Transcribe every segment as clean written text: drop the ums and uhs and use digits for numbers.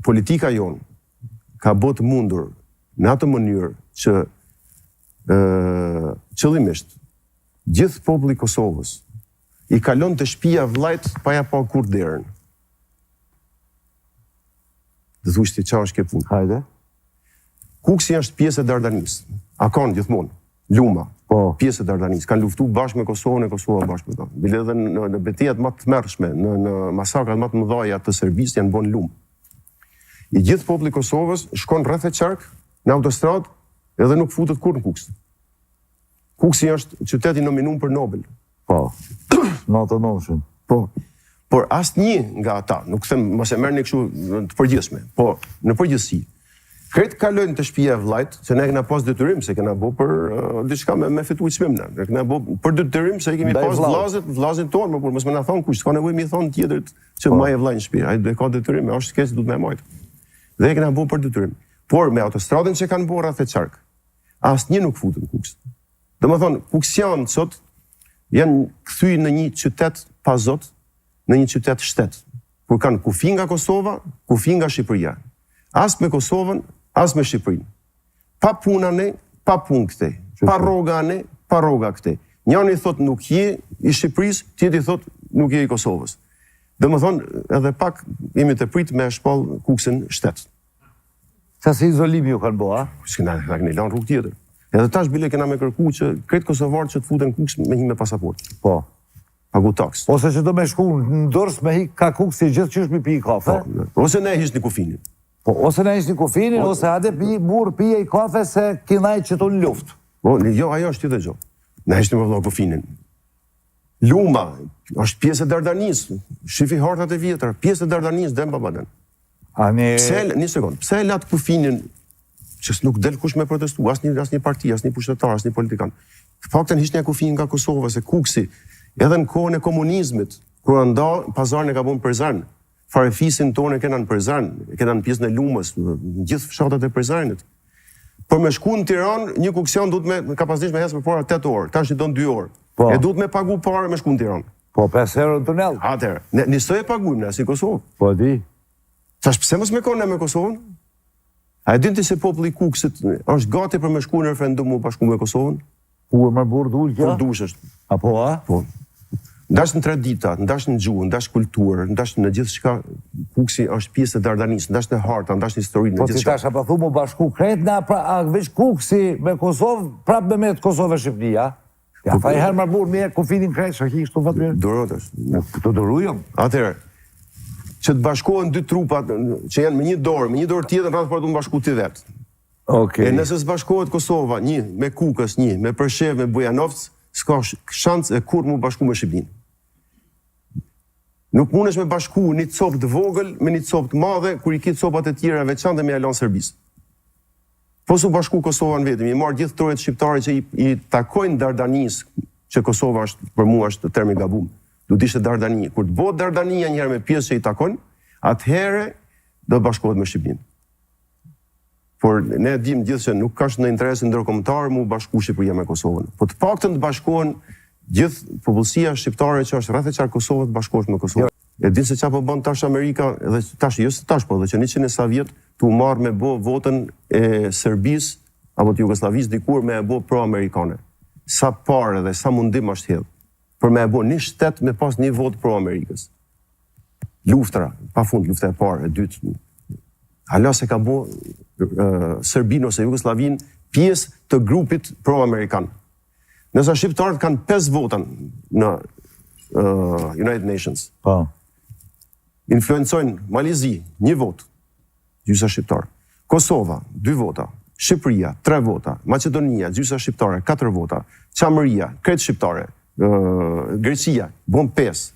politika jonë ka botë mundur në atë mënyrë që qëllimisht gjithë populli i Kosovës i kalon të shtëpia vllajt pa ja pa kur derën. Dhe thush ti çfarë është kjo punë? Hajde. Kuksi është pjesë e Dardanisë. A kanë gjithmonë. Luma, pjesë e Dardanisë. Kanë luftuar bashkë me Kosovën e Kosova bashkë me ta. Bile edhe në betejat më të tmerrshme, në masakrat më të mëdha të Serbisë janë bën lumë. I gjithë populli i Kosovës shkon rreth e qark në autostradë edhe nuk futet kurrë në Kuks. Kuksi është qyteti nominuar për Nobel. Po. Natë nomshëm. Po. Por asnjë nga ata, nuk them mos e merrni kështu të përgjithshme, po në përgjithësi. Kretë kalojnë të shtëpia e vllajt, se ne kena pas detyrim, se kena bo për diçka me fitu i çmimna. Ne kena bo për detyrim se i kemi pas vllazin tonë, por mos më na thon kush, s'ka nevojë mi thon tjetrit që maj e vllajin në shtëpi. Ai do ka detyrim, është keq duhet më majt. Dhe e kena bo për detyrim. Por me autostradën që kanë bërë rreth e qark, asnjë nuk futën në Kuks. Domethënë, kuksianët sot janë kthyer në një qytet pa zot, në një qytet shtet, kur kanë kufi nga Kosova, kufi nga Shqipëria. As me Kosovën, as me Shqipërinë. Pa puna ne, pa punë këtej. Pa rroga ne, pa rroga këtej. Njëri thot nuk je i Shqipërisë, tjetri thot nuk je i Kosovës. Domethënë, edhe pak jemi të prit me shpall Kuksin shtet. Sa si izolimi ju kanë bo, a? S'kena lanë rrugë tjetër. Edhe tash bile kena me kërku që kretë kosovarët që të futen Kuks me hi me pasaport. Po. Pagu taks. Ose që do me shku në dërs me hi ka Kuksi gjithë qysh mi pi i kafe. Po, ose ne hish një kufinin. Po, ose ne hish një kufinin, ose hade burë pije i kafe se kinaj që tu në luft. Po, jo, ajo është tjetë gjo. Ne hish një më vëllo kufinin. Luma, është pjesë e Dardanisë, shifi hartat e vjetër, pjesë e Dardanisë, dhe më babaden. Një sekund, pse e latë kufinin që nuk del kush me protestu, as një parti, as një pushtetar, as një politikan. Fakten hish një kufin nga Kosova, se Kuksi, edhe në kohën e komunizmit, kur nda, pazarën e ka bon Përzarnë, farefisin tonë e kena në Përzarnë, e kena në pjesën e Lumës, në gjithë fshatat e Përzarnit. Për me shku në Tiranë, një kuksion duhet me kapasitesh me hesë për para 8 orë, tash i donë 2 orë. E duhet me pagu parë me shku në Tiranë. Po, 5 euro në tunel. Atëherë, njësoj e pagujmë ne, si Kosovë. Po, di. Tash pse mos me kone me Kosovën? A e dinti se populli i Kuksit është gati për me shku në referendum u bashku me Kosovën? Kur më burë dull kja? Kur dush është. Apo, a? Po. Ndash në tradita, ndash në gjuhë, ndash kulturë, ndash në gjithë shka Kuksi është pjesë e Dardanisë, ndash në harta, ndash në historinë, në gjithë shka. Po, si tash, a pa thu mu bashku kretë na, a veç Kuksi me Kosovë, prapë me të Kosovë e Shqipnia? Ja, fa i herë më burë mirë, kufinin kretë, shaki kështu fatë mirë? Durot është. Të durujëm? Atëherë, që të bashkohen dy trupat që janë me një dorë tjetër rreth për të bashku ti vetë. E nëse s'bashkohet Kosova, një me Kukës, një me Përshev, me Bujanovc, s'ka shans e kur mu bashku me Shqipërinë. Nuk mundesh me bashku një copë të vogël me një copë të madhe, kur i kitë copat e tjera veçantë me alon Serbisë. Po su bashku Kosova në vetëm, i marë gjithë trojet shqiptare që i takojnë Dardanisë, që Kosova është për mua është termi gabum. Duhet ishte Dardania. Kur të bëhet Dardania njëherë me pjesë që i takon, atëherë do të bashkohet me Shqipërinë. Por ne dim gjithë që nuk ka në interesin ndërkombëtar mu bashku Shqipëria me Kosovën. Po të paktën të bashkohen gjithë popullsia shqiptare që është rreth e qark Kosovës të bashkohesh me Kosovën. E din se çfarë po bën tash Amerika, edhe tash jo se tash po, edhe që 100 sa vjet tu marr me bë votën e Serbisë apo të Jugosllavisë dikur me e bë pro-amerikane. Sa parë dhe sa mundim është hedh për me e bo një shtet me pas një vot pro-Amerikës. Luftra, pa fund, lufta e parë, e dytë. Hala se ka bo Serbinë ose Jugoslavinë pjesë të grupit pro-Amerikan. Nësa shqiptarët kanë 5 votën në United Nations. Influencojnë Malizi, 1 vot, gjysa shqiptarë. Kosova, 2 vota. Shqipëria, 3 vota. Macedonia, gjysa shqiptare, 4 vota. Qamëria, kretë shqiptare. Greqia, bon 5.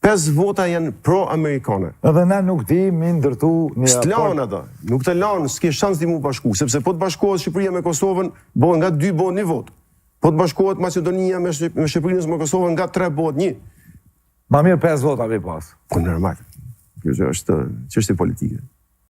5 vota janë pro-amerikane. Edhe ne nuk ti mi ndërtu një... S'të lanë ato, nuk të lanë, s'ke shans t'i mu bashku, sepse po të bashkohet Shqipëria me Kosovën, bëhen nga 2 bëhen 1 vot. Po të bashkohet Macedonia me Shqipërinë me Kosovën, nga 3 bëhen 1. Ma mirë 5 vota mi pas. Po normal, kjo është çështje politike.